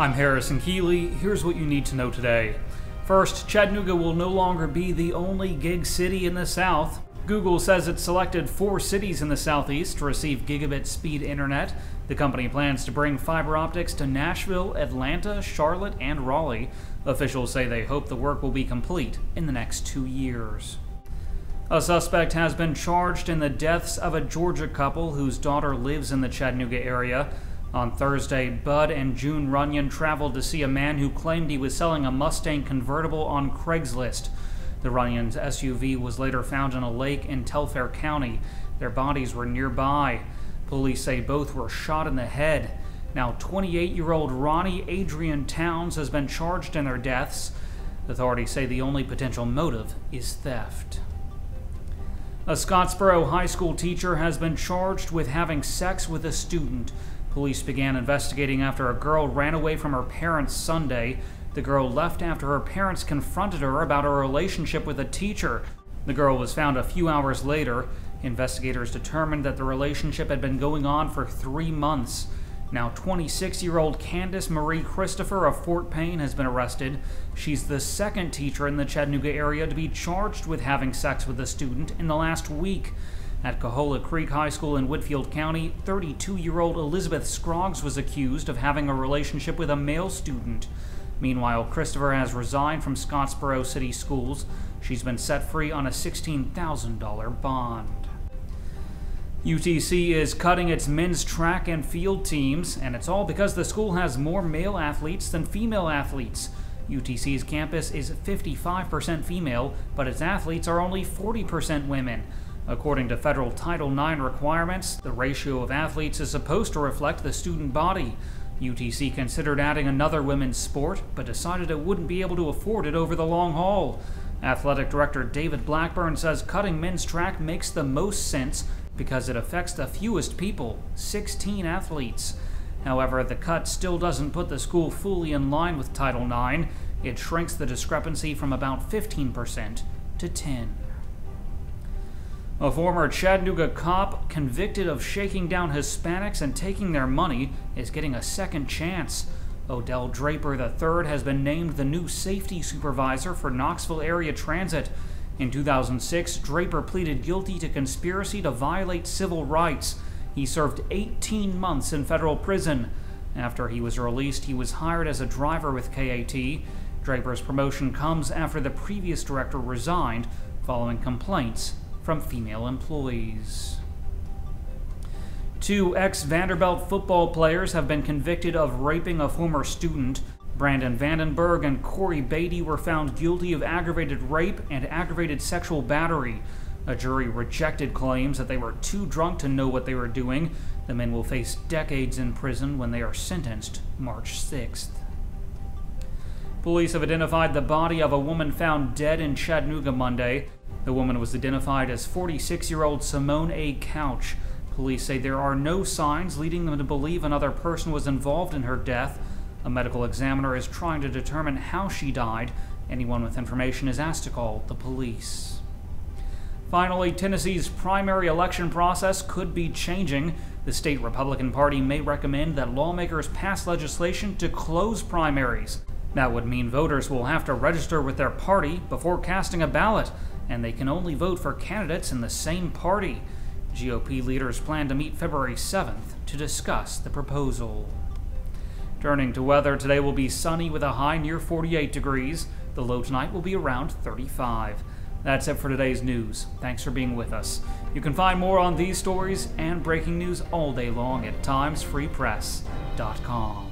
I'm Harrison Keeley. Here's what you need to know today. First, Chattanooga will no longer be the only gig city in the South. Google says it selected 4 cities in the Southeast to receive gigabit-speed internet. The company plans to bring fiber optics to Nashville, Atlanta, Charlotte, and Raleigh. Officials say they hope the work will be complete in the next 2 years. A suspect has been charged in the deaths of a Georgia couple whose daughter lives in the Chattanooga area. On Thursday, Bud and June Runion traveled to see a man who claimed he was selling a Mustang convertible on Craigslist. The Runyons' SUV was later found in a lake in Telfair County. Their bodies were nearby. Police say both were shot in the head. Now, 28-year-old Ronnie Adrian Towns has been charged in their deaths. Authorities say the only potential motive is theft. A Scottsboro High School teacher has been charged with having sex with a student. Police began investigating after a girl ran away from her parents Sunday. The girl left after her parents confronted her about her relationship with a teacher. The girl was found a few hours later. Investigators determined that the relationship had been going on for 3 months. Now, 26-year-old Candace Marie Christopher of Fort Payne has been arrested. She's the second teacher in the Chattanooga area to be charged with having sex with a student in the last week. At Cohola Creek High School in Whitfield County, 32-year-old Elizabeth Scroggs was accused of having a relationship with a male student. Meanwhile, Christopher has resigned from Scottsboro City Schools. She's been set free on a $16,000 bond. UTC is cutting its men's track and field teams, and it's all because the school has more male athletes than female athletes. UTC's campus is 55% female, but its athletes are only 40% women. According to federal Title IX requirements, the ratio of athletes is supposed to reflect the student body. UTC considered adding another women's sport, but decided it wouldn't be able to afford it over the long haul. Athletic Director David Blackburn says cutting men's track makes the most sense because it affects the fewest people, 16 athletes. However, the cut still doesn't put the school fully in line with Title IX. It shrinks the discrepancy from about 15% to 10%. A former Chattanooga cop convicted of shaking down Hispanics and taking their money is getting a second chance. Odell Draper III has been named the new safety supervisor for Knoxville Area Transit. In 2006, Draper pleaded guilty to conspiracy to violate civil rights. He served 18 months in federal prison. After he was released, he was hired as a driver with KAT. Draper's promotion comes after the previous director resigned following complaints from female employees. 2 ex-Vanderbilt football players have been convicted of raping a former student. Brandon Vandenberg and Corey Beatty were found guilty of aggravated rape and aggravated sexual battery. A jury rejected claims that they were too drunk to know what they were doing. The men will face decades in prison when they are sentenced March 6th. Police have identified the body of a woman found dead in Chattanooga Monday. The woman was identified as 46-year-old Simone A. Couch. Police say there are no signs leading them to believe another person was involved in her death. A medical examiner is trying to determine how she died. Anyone with information is asked to call the police. Finally, Tennessee's primary election process could be changing. The state Republican Party may recommend that lawmakers pass legislation to close primaries. That would mean voters will have to register with their party before casting a ballot, and they can only vote for candidates in the same party. GOP leaders plan to meet February 7th to discuss the proposal. Turning to weather, today will be sunny with a high near 48 degrees. The low tonight will be around 35. That's it for today's news. Thanks for being with us. You can find more on these stories and breaking news all day long at timesfreepress.com.